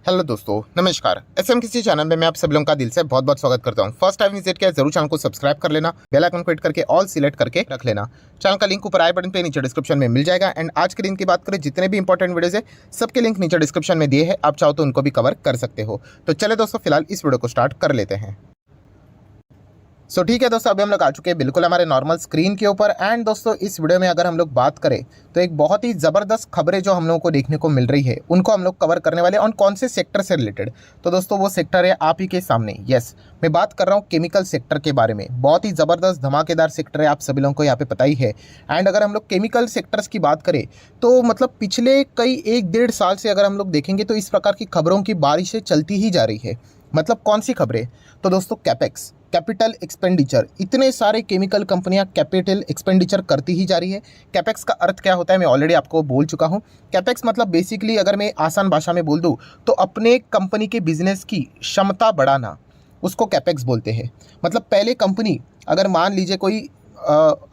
Hello दोस्तों, नमस्कार। SMKC channel में मैं आप सब लोगों का दिल से बहुत बहुत स्वागत करता हूं। फर्स्ट टाइम विजिट किया जरूर चैनल को सब्सक्राइब कर लेना, बेल आइकन को हिट करके ऑल सिलेक्ट करके रख लेना। चैनल का लिंक ऊपर आई बटन पे नीचे डिस्क्रिप्शन में मिल जाएगा। एंड आज के दिन की बात करें, जितने भी इंपॉर्टेंट वीडियोस है सबके लिंक नीचे डिस्क्रिप्शन में दिए हैं, आप चाहो तो उनको भी कवर कर सकते हो। तो चले दोस्तों, फिलहाल इस वीडियो को स्टार्ट कर लेते हैं। ठीक है दोस्तों, अभी हम लोग आ चुके हैं बिल्कुल हमारे नॉर्मल स्क्रीन के ऊपर। एंड दोस्तों, इस वीडियो में अगर हम लोग बात करें तो एक बहुत ही ज़बरदस्त खबरें जो हम लोगों को देखने को मिल रही है उनको हम लोग कवर करने वाले हैं। और कौन से सेक्टर से रिलेटेड, तो दोस्तों वो सेक्टर है आप ही के सामने। यस, मैं बात कर रहा हूँ केमिकल सेक्टर के बारे में। बहुत ही ज़बरदस्त धमाकेदार सेक्टर है, आप सभी लोगों को यहाँ पे पता ही है। एंड अगर हम लोग केमिकल सेक्टर्स की बात करें तो मतलब पिछले कई 1-1.5 साल से अगर हम लोग देखेंगे तो इस प्रकार की खबरों की बारिशें चलती ही जा रही है। मतलब कौन सी खबरें, तो दोस्तों कैपेक्स, कैपिटल एक्सपेंडिचर। इतने सारे केमिकल कंपनियां कैपिटल एक्सपेंडिचर करती ही जा रही है। कैपेक्स का अर्थ क्या होता है मैं ऑलरेडी आपको बोल चुका हूं। कैपेक्स मतलब बेसिकली अगर मैं आसान भाषा में बोल दूं तो अपने कंपनी के बिजनेस की क्षमता बढ़ाना, उसको कैपेक्स बोलते हैं। मतलब पहले कंपनी अगर मान लीजिए कोई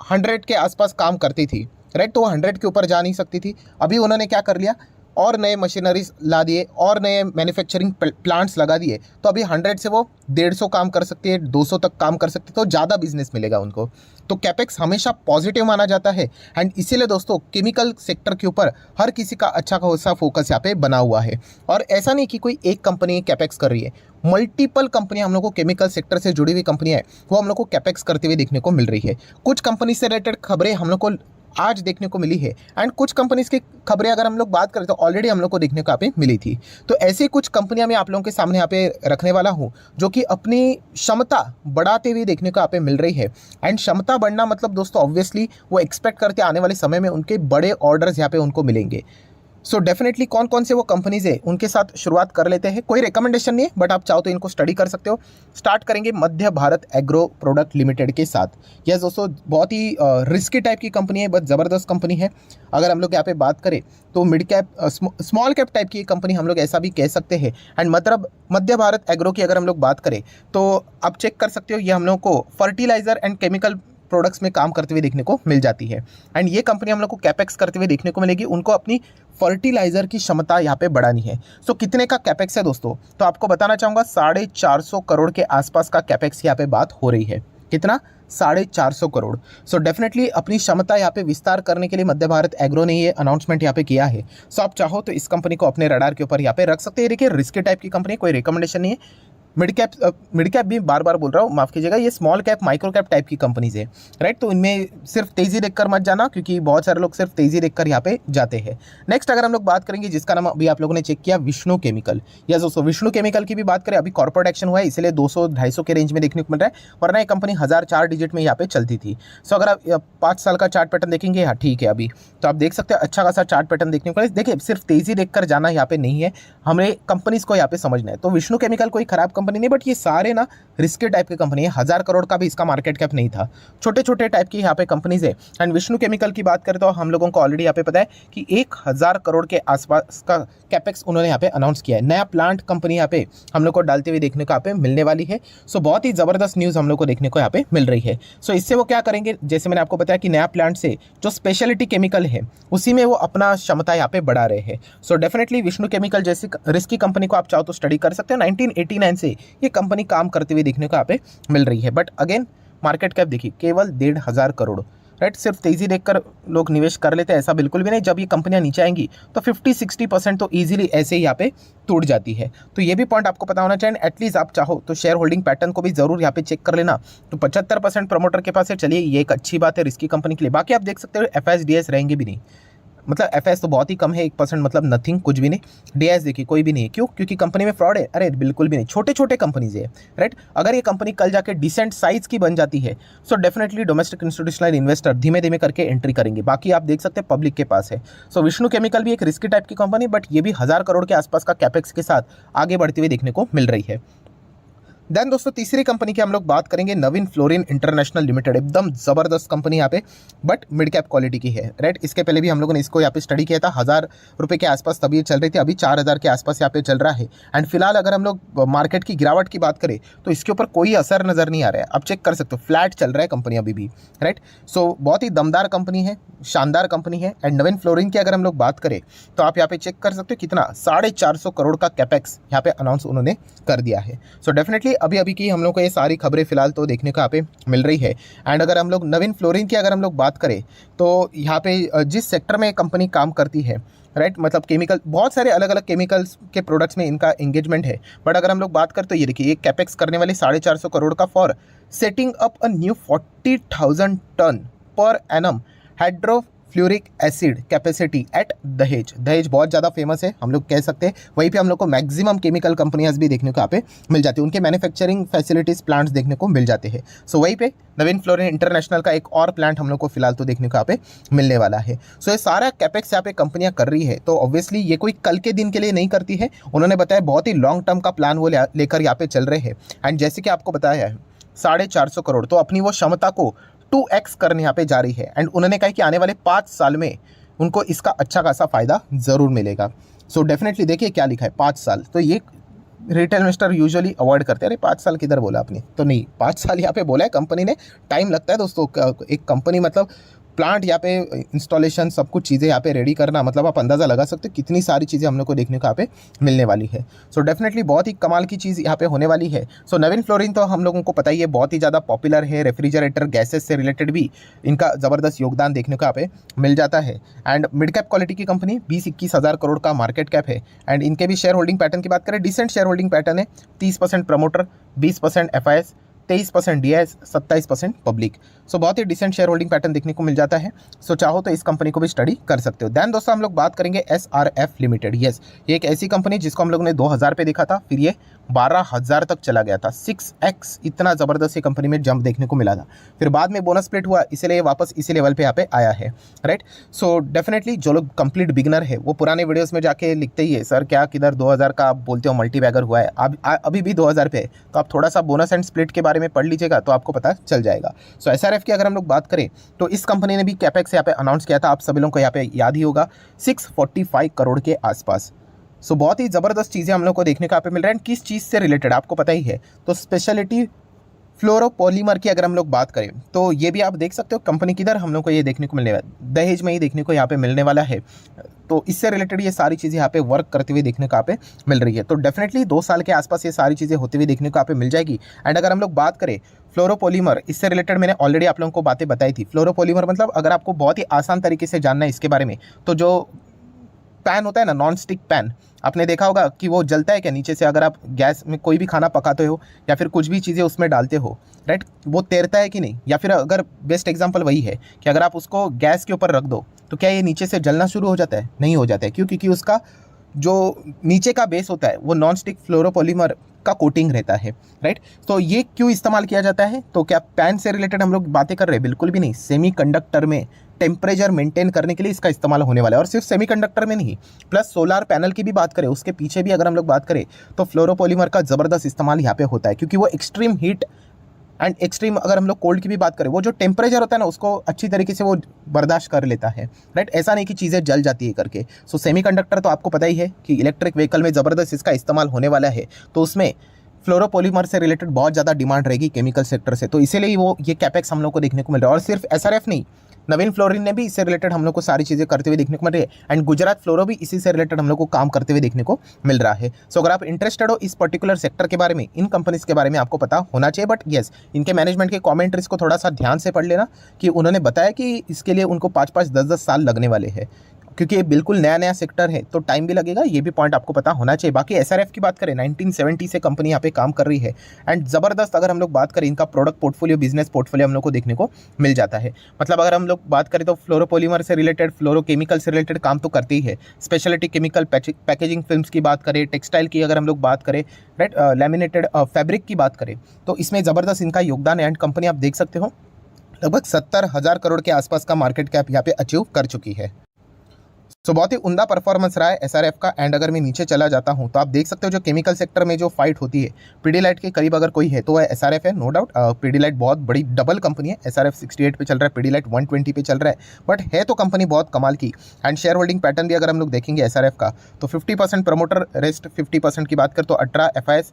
100 के आसपास काम करती थी, राइट, तो वो 100 के ऊपर जा नहीं सकती थी। अभी उन्होंने क्या कर लिया, और नए मशीनरीज ला दिए और नए मैन्युफैक्चरिंग प्लांट्स लगा दिए, तो अभी 100 से वो 150 काम कर सकती है, 200 तक काम कर सकती है, तो ज़्यादा बिजनेस मिलेगा उनको। तो कैपेक्स हमेशा पॉजिटिव माना जाता है। एंड इसीलिए दोस्तों केमिकल सेक्टर के ऊपर हर किसी का अच्छा खासा फोकस यहाँ पे बना हुआ है। और ऐसा नहीं कि कोई एक कंपनी कैपेक्स कर रही है, मल्टीपल कंपनियां हम लोग को केमिकल सेक्टर से जुड़ी हुई कंपनियां हैं वो हम लोग को कैपेक्स करते हुए देखने को मिल रही है। कुछ कंपनी से रिलेटेड खबरें हम लोग को आज देखने को मिली है। एंड कुछ कंपनीज की खबरें अगर हम लोग बात करें तो ऑलरेडी हम लोग को देखने को यहाँ पे मिली थी। तो ऐसी कुछ कंपनियां मैं आप लोगों के सामने यहाँ पे रखने वाला हूँ जो कि अपनी क्षमता बढ़ाते हुए देखने को यहाँ पे मिल रही है। एंड क्षमता बढ़ना मतलब दोस्तों ऑब्वियसली वो एक्सपेक्ट करते आने वाले समय में उनके बड़े ऑर्डर्स यहाँ पे उनको मिलेंगे। सो डेफिनेटली कौन कौन से वो कंपनीज है उनके साथ शुरुआत कर लेते हैं। कोई रिकमेंडेशन नहीं है, बट आप चाहो तो इनको स्टडी कर सकते हो। स्टार्ट करेंगे मध्य भारत एग्रो प्रोडक्ट लिमिटेड के साथ। यस दोस्तों, बहुत ही रिस्की टाइप की कंपनी है, बहुत ज़बरदस्त कंपनी है। अगर हम लोग यहाँ पे बात करें तो mid cap small cap type की कंपनी हम लोग ऐसा भी कह सकते हैं। एंड मतलब मध्य भारत एग्रो की अगर हम लोग बात करें तो आप चेक कर सकते हो, ये हम लोग को फर्टिलाइजर एंड केमिकल प्रोडक्ट्स में काम करते हुए देखने को मिल जाती है। एंड ये कंपनी हम लोग को कैपेक्स करते हुए देखने को मिलेगी। उनको अपनी फर्टिलाइजर की क्षमता यहाँ पे बढ़ानी है। सो कितने का कैपेक्स है दोस्तों, तो आपको बताना चाहूँगा 450 करोड़ के आसपास का कैपेक्स यहाँ पे बात हो रही है। कितना, 450 करोड़। सो डेफिनेटली अपनी क्षमता यहाँ पे विस्तार करने के लिए मध्य भारत एग्रो ने ये अनाउंसमेंट यहाँ पे किया है। सो आप चाहो तो इस कंपनी को अपने रडार के ऊपर यहाँ पे रख सकते हैं। देखिए रिस्की टाइप की कंपनी, कोई रिकमेंडेशन नहीं है। मिड कैप भी बार बार बोल रहा हूँ, माफ़ कीजिएगा, ये small cap micro cap type की कंपनीज है, राइट। तो इनमें सिर्फ तेज़ी देखकर मत जाना, क्योंकि बहुत सारे लोग सिर्फ तेज़ी देखकर यहाँ पे जाते हैं। नेक्स्ट अगर हम लोग बात करेंगे जिसका नाम अभी आप लोगों ने चेक किया, विष्णु केमिकल। यस दोस्तों, विष्णु केमिकल की भी बात करें, अभी कॉर्पोरेट एक्शन हुआ है इसलिए 200-250 के रेंज में देखने को मिल रहा है, वरना ये कंपनी 1004 डिजिट में यहाँ पे चलती थी। सो अगर आप 5 साल का चार्ट पैटर्न देखेंगे, हाँ ठीक है, अभी तो आप देख सकते हैं अच्छा खासा चार्ट पैटर्न देखने को। देखिए सिर्फ तेज़ी देखकर जाना यहाँ पे नहीं है, हमें कंपनीज को यहाँ पे समझना है। तो विष्णु केमिकल कोई खराब कंपनी नहीं, बट ये सारे ना रिस्की टाइप की कंपनी है। 1000 करोड़ का भी इसका मार्केट कैप नहीं था, छोटे छोटे टाइप की यहाँ पे कंपनीज है। एंड विष्णु केमिकल की बात करें तो हम लोगों को ऑलरेडी यहाँ पे पता है कि 1000 करोड़ के आसपास का कैपेक्स उन्होंने यहाँ पे अनाउंस किया है। नया प्लांट कंपनी यहाँ पे हम लोग को डालते हुए देखने को यहाँ पे मिलने वाली है। सो बहुत ही ज़बरदस्त न्यूज़ हम लोग को देखने को यहाँ पे मिल रही है। सो इससे वो क्या करेंगे, जैसे मैंने आपको बताया कि नया प्लांट से जो स्पेशलिटी केमिकल है उसी में वो अपना क्षमता यहाँ पे बढ़ा रहे हैं। सो डेफिनेटली विष्णु केमिकल जैसी रिस्की कंपनी को आप चाहो तो स्टडी कर सकते हो। 1989 से ये कंपनी काम करते हुए देखने को यहाँ पे मिल रही है। बट अगेन मार्केट कैप देखिए केवल 1,500 करोड़, राइट। सिर्फ तेजी देखकर लोग निवेश कर लेते हैं ऐसा बिल्कुल भी नहीं। जब ये कंपनियां नीचे आएंगी तो 50-60% तो इजीली ऐसे ही यहाँ पे टूट जाती है। तो ये भी पॉइंट आपको पता होना चाहिए। एटलीस्ट आप चाहो तो शेयर होल्डिंग पैटर्न को भी जरूर यहाँ पे चेक कर लेना। तो 75% प्रमोटर के पास है, चलिए ये एक अच्छी बात है रिस्की कंपनी के लिए। बाकी आप देख सकते हो FS-DS रहेंगे भी नहीं, मतलब FS तो बहुत ही कम है, 1% मतलब नथिंग, कुछ भी नहीं। DS देखिए कोई भी नहीं है। क्यों, क्योंकि कंपनी में फ्रॉड है, अरे बिल्कुल भी नहीं, छोटे छोटे कंपनीज है, राइट। अगर ये कंपनी कल जाके डिसेंट साइज की बन जाती है so definitely domestic institutional investor धीमे धीमे करके एंट्री करेंगे। बाकी आप देख सकते हैं पब्लिक के पास है। सो विष्णु केमिकल भी एक रिस्की टाइप की कंपनी, बट ये भी 1000 करोड़ के आसपास का कैपेक्स के साथ आगे बढ़ते हुए देखने को मिल रही है। देन दोस्तों तीसरी कंपनी की हम लोग बात करेंगे नवीन फ्लोरिन इंटरनेशनल लिमिटेड। एकदम ज़बरदस्त कंपनी यहाँ पे, बट मिड कैप क्वालिटी की है, राइट। इसके पहले भी हम लोगों ने इसको यहाँ पे स्टडी किया था, 1000 रुपये के आसपास तभी चल रही थी, अभी 4000 के आसपास यहाँ पे चल रहा है। एंड फिलहाल अगर हम लोग मार्केट की गिरावट की बात करें तो इसके ऊपर कोई असर नज़र नहीं आ रहा है। आप चेक कर सकते हो, फ्लैट चल रहा है कंपनी अभी भी, राइट। सो बहुत ही दमदार कंपनी है, शानदार कंपनी है। एंड नवीन फ्लोरिन की अगर हम लोग बात करें तो आप यहाँ पे चेक कर सकते हो कितना 450 करोड़ का कैपेक्स यहाँ पे अनाउंस उन्होंने कर दिया है। सो डेफिनेटली अभी की हम लोग को ये सारी खबरें फिलहाल तो देखने को यहाँ पे मिल रही है। एंड अगर हम लोग नवीन फ्लोरिन की अगर हम लोग बात करें तो यहाँ पे जिस सेक्टर में कंपनी काम करती है, राइट, मतलब केमिकल, बहुत सारे अलग अलग केमिकल्स के प्रोडक्ट्स में इनका एंगेजमेंट है। बट अगर हम लोग बात करें तो ये देखिए, ये कैपेक्स करने वाली 450 करोड़ का for setting up a new 40,000 tonne per annum hydrofluoric acid capacity at Dahej. Dahej बहुत ज़्यादा फेमस है, हम लोग कह सकते हैं। वहीं पे हम लोग को मैक्सिमम केमिकल कंपनियां भी देखने को यहाँ पे मिल जाती है, उनके मैन्युफैक्चरिंग फैसिलिटीज़ प्लांट्स देखने को मिल जाते हैं। सो वहीं पे नवीन फ्लोरिन इंटरनेशनल का एक और प्लांट हम लोग को फिलहाल तो देखने को यहाँ पे मिलने वाला है। सो ये सारा कैपेक्स यहाँ पे कंपनियां कर रही है, तो ऑब्वियसली ये कोई कल के दिन के लिए नहीं करती है। उन्होंने बताया बहुत ही लॉन्ग टर्म का प्लान वो लेकर यहाँ पे चल रहे हैं। एंड जैसे कि आपको बताया है 450 करोड़, तो अपनी वो क्षमता को 2x करने यहाँ पे जा रही है। एंड उन्होंने कहा कि आने वाले 5 साल में उनको इसका अच्छा खासा फायदा ज़रूर मिलेगा। सो डेफिनेटली देखिए क्या लिखा है, 5 साल। तो ये रिटेल इन्वेस्टर यूजुअली अवॉइड करते हैं, अरे 5 साल किधर बोला आपने, तो नहीं, 5 साल यहाँ पे बोला है कंपनी ने। टाइम लगता है दोस्तों, एक कंपनी मतलब प्लांट यहाँ पे इंस्टॉलेशन सब कुछ चीज़ें यहाँ पे रेडी करना, मतलब आप अंदाज़ा लगा सकते हो कितनी सारी चीज़ें हम लोग को देखने को यहाँ पे मिलने वाली है। सो डेफिनेटली बहुत ही कमाल की चीज़ यहाँ पे होने वाली है। सो नवीन फ्लोरिन तो हम लोगों को पता ही है बहुत ही ज़्यादा पॉपुलर है, रेफ्रिजरेटर गैसेस से रिलेटेड भी इनका ज़बरदस्त योगदान देखने को यहाँ पे मिल जाता है। एंड मिड कैप क्वालिटी की कंपनी, 20-21 हज़ार करोड़ का मार्केट कैप है। एंड इनके भी शेयर होल्डिंग पैटर्न की बात करें, डिसेंट शेयर होल्डिंग पैटर्न है, 30% प्रमोटर, 20% FIS, 23% DIS, 27% पब्लिक। सो बहुत ही डिसेंट शेयर होल्डिंग पैटर्न देखने को मिल जाता है। सो चाहो तो इस कंपनी को भी स्टडी कर सकते हो। दैन दोस्तों हम लोग बात करेंगे SRF लिमिटेड। यस, ये एक ऐसी कंपनी जिसको हम लोगों ने 2000 पे देखा था, फिर ये 12,000 तक चला गया था। 6x इतना ज़बरदस्त ये कंपनी में जंप देखने को मिला था। फिर बाद में बोनस स्प्लिट हुआ, इसीलिए वापस इसी लेवल पे यहाँ पे आया है, राइट। सो डेफिनेटली जो लोग कंप्लीट बिगनर है वो पुराने वीडियोस में जाके लिखते ही है, सर क्या किधर 2000 का आप बोलते हो मल्टी बैगर हुआ है, अभी भी 2000 पे है। तो आप थोड़ा सा बोनस एंड स्प्लिट के बारे में पढ़ लीजिएगा तो आपको पता चल जाएगा। सो SRF की अगर हम लोग बात करें तो इस कंपनी ने भी कैपेक्स यहाँ पे अनाउंस किया था, आप सभी लोगों को यहाँ पे याद ही होगा, 645 करोड़ के आसपास। सो बहुत ही ज़बरदस्त चीज़ें हम लोग को देखने को यहाँ पे मिल रहा है। किस चीज़ से रिलेटेड आपको पता ही है, तो स्पेशलिटी फ्लोरोपॉलीमर की अगर हम लोग बात करें तो ये भी आप देख सकते हो कंपनी किधर हम लोग को ये देखने को मिलने वाला है, दहेज में ही देखने को यहाँ पे मिलने वाला है। तो इससे रिलेटेड ये सारी चीज़ें यहाँ पे वर्क करते हुए देखने को यहाँ पे मिल रही है। तो डेफिनेटली 2 साल के आसपास ये सारी चीज़ें होती हुई देखने को यहाँ पे मिल जाएगी। एंड अगर हम लोग बात करें फ्लोरोपॉलीमर, इससे रिलेटेड मैंने ऑलरेडी आप लोगों को बातें बताई थी। फ्लोरोपॉलीमर मतलब अगर आपको बहुत ही आसान तरीके से जानना है इसके बारे में, तो जो पैन होता है ना, नॉन स्टिक पैन, आपने देखा होगा कि वो जलता है क्या नीचे से, अगर आप गैस में कोई भी खाना पकाते हो या फिर कुछ भी चीज़ें उसमें डालते हो, राइट, वो तैरता है कि नहीं। या फिर अगर बेस्ट एग्जांपल वही है कि अगर आप उसको गैस के ऊपर रख दो तो क्या ये नीचे से जलना शुरू हो जाता है? नहीं हो जाता है। क्यों? क्योंकि उसका जो नीचे का बेस होता है वो नॉन स्टिक फ्लोरोपॉलीमर का कोटिंग रहता है, राइट। तो ये क्यों इस्तेमाल किया जाता है? तो क्या पैन से रिलेटेड हम लोग बातें कर रहे हैं? बिल्कुल भी नहीं। सेमीकंडक्टर में टेम्परेचर मेंटेन करने के लिए इसका इस्तेमाल होने वाला है। और सिर्फ सेमीकंडक्टर में नहीं, प्लस सोलार पैनल की भी बात करें, उसके पीछे भी अगर हम लोग बात करें तो फ्लोरोपॉलीमर का ज़बरदस्त इस्तेमाल यहाँ पे होता है, क्योंकि वो एक्सट्रीम हीट एंड एक्सट्रीम, अगर हम लोग कोल्ड की भी बात करें, वो जो टेम्परेचर होता है ना उसको अच्छी तरीके से वो बर्दाश्त कर लेता है, राइट। ऐसा नहीं कि चीज़ें जल जाती है करके। सो सेमीकंडक्टर तो आपको पता ही है कि इलेक्ट्रिक व्हीकल में ज़बरदस्त इसका इस्तेमाल होने वाला है, तो उसमें फ्लोरोपॉलीमर से रिलेटेड बहुत ज़्यादा डिमांड रहेगी केमिकल सेक्टर से। तो इसीलिए वो ये कैपेक्स हम लोग को देखने को मिल रहा है। और सिर्फ SRF नहीं, नवीन फ्लोरिन ने भी इससे रिलेटेड हम लोग को सारी चीज़ें करते हुए देखने को मिल रही है। एंड गुजरात फ्लोरो भी इसी से रिलेटेड हम लोग को काम करते हुए देखने को मिल रहा है। सो अगर आप इंटरेस्टेड हो इस पर्टिकुलर सेक्टर के बारे में, इन कंपनीज के बारे में आपको पता होना चाहिए। बट येस, इनके मैनेजमेंट के कमेंट्रीज को थोड़ा सा ध्यान से पढ़ लेना कि उन्होंने बताया कि इसके लिए उनको 5-5, 10-10 साल लगने वाले हैं, क्योंकि ये बिल्कुल नया नया सेक्टर है तो टाइम भी लगेगा, ये भी पॉइंट आपको पता होना चाहिए। बाकी SRF की बात करें, 1970 से कंपनी यहाँ पे काम कर रही है। एंड ज़बरदस्त अगर हम लोग बात करें, इनका प्रोडक्ट पोर्टफोलियो, बिजनेस पोर्टफोलियो हम लोग को देखने को मिल जाता है। मतलब अगर हम लोग बात करें तो फ्लोरोपॉलीमर से रिलेटेड, फ्लोरोकेमिकल से रिलेटेड काम तो करते ही है। स्पेशलिटी केमिकल, पैकेजिंग फिल्म्स की बात करें, टेक्सटाइल की अगर हम लोग बात करें, राइट, लैमिनेटेड फैब्रिक की बात करें, तो इसमें ज़बरदस्त इनका योगदान है। एंड कंपनी आप देख सकते हो लगभग 70,000 करोड़ के आसपास का मार्केट कैप यहाँ पे अचीव कर चुकी है। सो बहुत ही उम्दा परफॉर्मेंस रहा है एसआरएफ का। एंड अगर मैं नीचे चला जाता हूं तो आप देख सकते हो जो केमिकल सेक्टर में जो फाइट होती है पीडीलाइट के करीब अगर कोई है तो वह एसआरएफ है, नो डाउट। पीडीलाइट बहुत बड़ी डबल कंपनी है, एसआरएफ 68 पे चल रहा है, पीडीलाइट 120 पे चल रहा है, बट है तो कंपनी बहुत कमाल की। एंड शेयर होल्डिंग पैटर्न भी अगर हम लोग देखेंगे एसआरएफ का तो 50% प्रमोटर, रेस्ट 50% की बात कर तो 18 एफआईएस,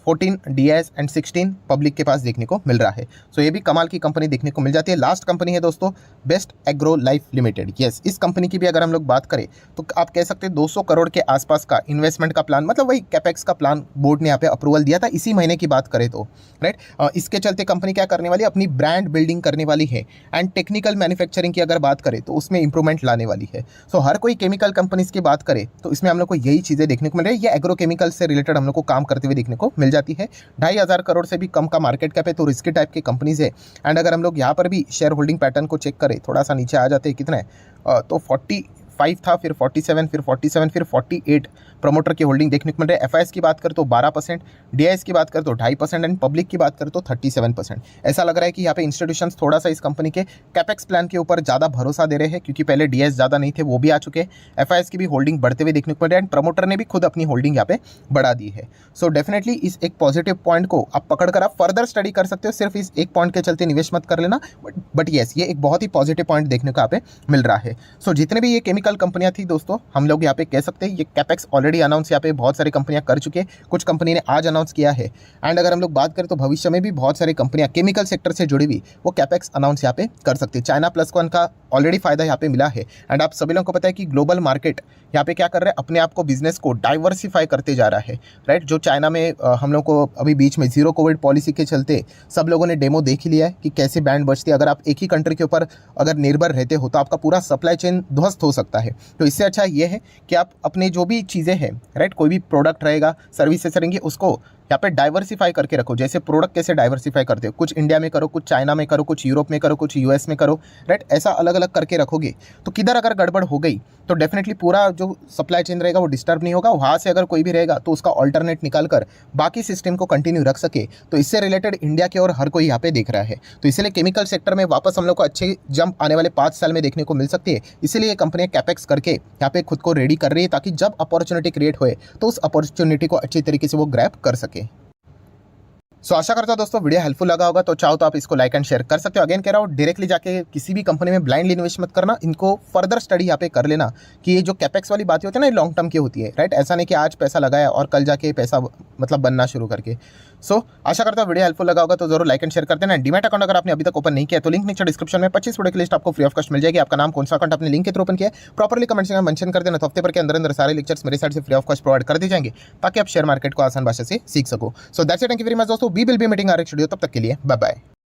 14 डीआईएस एंड 16 पब्लिक के पास देखने को मिल रहा है। सो ये भी कमाल की कंपनी देखने को मिल जाती है। लास्ट कंपनी है दोस्तों best agro life limited. Yes, इस कंपनी की भी अगर हम लोग बात करें तो आप कह सकते हैं 200 करोड़ के आसपास का इन्वेस्टमेंट का प्लान, मतलब वही कैपेक्स का प्लान बोर्ड ने यहाँ पे अप्रूवल दिया था इसी महीने की बात करें तो, राइट। इसके चलते कंपनी क्या करने वाली है, अपनी ब्रांड बिल्डिंग करने वाली है। एंड टेक्निकल मैन्युफैक्चरिंग की अगर बात करें तो उसमें इंप्रूवमेंट लाने वाली है। सो हर कोई केमिकल कंपनीज की बात करे तो इसमें हम लोग को यही चीज़ें देखने को मिल रही है। ये एग्रो केमिकल से रिलेटेड हम लोग को काम करते हुए देखने को मिल जाती है। 2,500 करोड़ से भी कम का मार्केट कैप है, तो रिस्की टाइप की कंपनीज है। एंड अगर हम लोग यहाँ पर भी शेयर होल्डिंग पैटर्न को चेक करें, थोड़ा सा नीचे आ जाते हैं, कितना है तो 45 था, फिर 47, फिर 47, फिर 48 प्रमोटर की होल्डिंग देखने को मिल रही है। एफआईएस की बात कर तो 12%, डीआईएस की बात कर तो 2.5% एंड पब्लिक की बात कर तो 37%। ऐसा लग रहा है कि यहाँ पे इंस्टीट्यूशंस थोड़ा सा इस कंपनी के कैपेक्स प्लान के ऊपर ज़्यादा भरोसा दे रहे हैं, क्योंकि पहले डीआईएस ज़्यादा नहीं थे, वो भी आ चुके हैं। एफआईएस की भी होल्डिंग बढ़ते हुए देखने को मिल रहा है एंड प्रमोटर ने भी खुद अपनी होल्डिंग यहाँ पे बढ़ा दी है। सो डेफिनेटली इस एक पॉजिटिव पॉइंट को आप पकड़कर आप फर्दर स्टडी कर सकते हो। सिर्फ इस एक पॉइंट के चलते निवेश मत कर लेना, बट येस ये एक बहुत ही पॉजिटिव पॉइंट देखने को यहाँ पे मिल रहा है। सो जितने भी ये केमिकल कंपनियां थी दोस्तों, हम लोग यहाँ पे कह सकते हैं ये कैपेक्स ऑलरेडी अनाउंस यहाँ पे बहुत सारी कंपनियां कर चुके हैं, कुछ कंपनी ने आज अनाउंस किया है। एंड अगर हम लोग बात करें तो भविष्य में भी बहुत सारी कंपनियां केमिकल सेक्टर से जुड़ी हुई वो कैपेक्स अनाउंस यहाँ पे कर सकती है। चाइना प्लस वन का ऑलरेडी फायदा यहाँ पे मिला है। एंड आप सभी लोगों को पता है कि ग्लोबल मार्केट यहाँ पे क्या कर रहा है, अपने आप को बिजनेस को डाइवर्सिफाई करते जा रहा है, राइट। जो चाइना में हम लोग को अभी बीच में जीरो कोविड पॉलिसी के चलते सब लोगों ने डेमो देख लिया है कि कैसे बैंड बचती है। अगर आप एक ही कंट्री के ऊपर अगर निर्भर रहते हो तो आपका पूरा सप्लाई चेन ध्वस्त हो सकता है। तो इससे अच्छा ये है कि आप अपने जो भी चीज़ें हैं, राइट, कोई भी प्रोडक्ट रहेगा, सर्विसेज रहेंगे, उसको यहाँ पे डाइवर्सिफाई करके रखो। जैसे प्रोडक्ट कैसे डाइवर्सिफाई करते हो, कुछ इंडिया में करो, कुछ चाइना में करो, कुछ यूरोप में करो, कुछ यूएस में करो, राइट। ऐसा अलग अलग करके रखोगे तो किधर अगर गड़बड़ हो गई तो डेफिनेटली पूरा जो सप्लाई चेन रहेगा वो डिस्टर्ब नहीं होगा। वहाँ से अगर कोई भी रहेगा तो उसका ऑल्टरनेट निकाल कर बाकी सिस्टम को कंटिन्यू रख सके। तो इससे रिलेटेड इंडिया की ओर हर कोई यहाँ पे देख रहा है। तो इसीलिए केमिकल सेक्टर में वापस हम लोग को अच्छे जंप आने वाले 5 साल में देखने को मिल सकती है। इसीलिए ये कंपनियाँ कैपेक्स करके यहाँ पे खुद को रेडी कर रही है, ताकि जब अपॉर्चुनिटी क्रिएट होए तो उस अपॉर्चुनिटी को अच्छी तरीके से वो ग्रैब कर सके। सो आशा करता हूं दोस्तों वीडियो हेल्पफुल लगा होगा। तो चाहो तो आप इसको लाइक एंड शेयर कर सकते हो। अगेन कह रहा हूँ, डायरेक्टली जाके किसी भी कंपनी में ब्लाइंडली इन्वेस्ट मत करना, इनको फर्दर स्टडी यहाँ पे कर लेना कि ये जो कैपेक्स वाली बातें होती है ना, ये लॉन्ग टर्म की होती है, राइट। ऐसा नहीं कि आज पैसा लगाया और कल जाके पैसा मतलब बनना शुरू करके। सो आशा करता हूँ वीडियो हेल्पफुल लगा होगा, तो जरूर लाइक एंड शेयर कर देना। डीमैट अकाउंट अगर आपने अभी तक ओपन नहीं किया तो लिंक नीचे डिस्क्रिप्शन में 25 वीडियो की लिस्ट आपको फ्री ऑफ कॉस्ट मिल जाएगी। आपका नाम कौन सा अकाउंट आपने लिंक के थ्रू ओपन किया प्रॉपर्ली कमेंट्स में मेंशन कर देना। तो हफ्ते भर के अंदर सारे लेक्चर्स मेरे साइड से फ्री ऑफ कॉस्ट प्रोवाइड कर दिए जाएंगे, ताकि आप शेयर मार्केट को आसान भाषा से सीख सको। So that's it, thank you very much दोस्तों। We will be meeting our next video. तब तक के लिए बाय बाय।